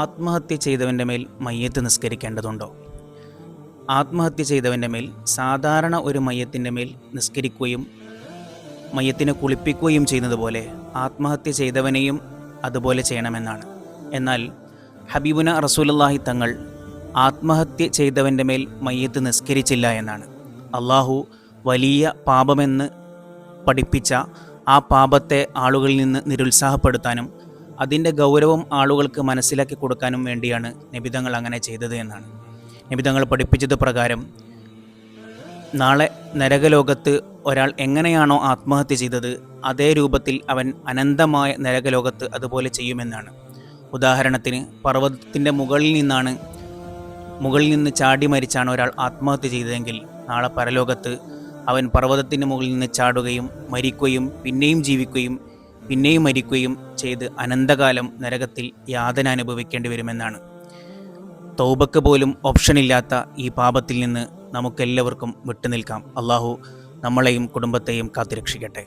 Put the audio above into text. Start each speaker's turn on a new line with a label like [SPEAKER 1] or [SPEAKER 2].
[SPEAKER 1] ആത്മഹത്യ ചെയ്തവൻ്റെ മേൽ മയ്യത്ത് നിസ്കരിക്കേണ്ടതുണ്ടോ? ആത്മഹത്യ ചെയ്തവൻ്റെ മേൽ സാധാരണ ഒരു മയ്യത്തിൻ്റെ മേൽ നിസ്കരിക്കുകയും മയ്യത്തിനെ കുളിപ്പിക്കുകയും ചെയ്യുന്നത് പോലെ ആത്മഹത്യ ചെയ്തവനെയും അതുപോലെ ചെയ്യണമെന്നാണ്. എന്നാൽ ഹബീബുന റസൂലുള്ളാഹി തങ്ങൾ ആത്മഹത്യ ചെയ്തവൻ്റെ മേൽ മയ്യത്ത് നിസ്കരിച്ചില്ല എന്നാണ്. അള്ളാഹു വലിയ പാപമെന്ന് പഠിപ്പിച്ച ആ പാപത്തെ ആളുകളിൽ നിന്ന് നിരുത്സാഹപ്പെടുത്താനും അതിൻ്റെ ഗൗരവം ആളുകൾക്ക് മനസ്സിലാക്കി കൊടുക്കാനും വേണ്ടിയാണ് നബിതങ്ങൾ അങ്ങനെ ചെയ്തത് എന്നാണ്. നബിതങ്ങൾ പഠിപ്പിച്ചത് പ്രകാരം നാളെ നരകലോകത്ത് ഒരാൾ എങ്ങനെയാണോ ആത്മഹത്യ ചെയ്തത് അതേ രൂപത്തിൽ അവൻ അനന്തമായ നരകലോകത്ത് അതുപോലെ ചെയ്യുമെന്നാണ്. ഉദാഹരണത്തിന്, പർവ്വതത്തിൻ്റെ മുകളിൽ നിന്ന് ചാടി മരിച്ചാണ് ഒരാൾ ആത്മഹത്യ ചെയ്തതെങ്കിൽ നാളെ പരലോകത്ത് അവൻ പർവ്വതത്തിൻ്റെ മുകളിൽ നിന്ന് ചാടുകയും മരിക്കുകയും പിന്നെയും ജീവിക്കുകയും പിന്നെയും മരിക്കുകയും ചെയ്ത് അനന്തകാലം നരകത്തിൽ യാതന അനുഭവിക്കേണ്ടി വരുമെന്നാണ്. തൗബക്ക് പോലും ഓപ്ഷനില്ലാത്ത ഈ പാപത്തിൽ നിന്ന് നമുക്കെല്ലാവർക്കും വിട്ടുനിൽക്കാം. അള്ളാഹു നമ്മളെയും കുടുംബത്തെയും കാത്തുരക്ഷിക്കട്ടെ.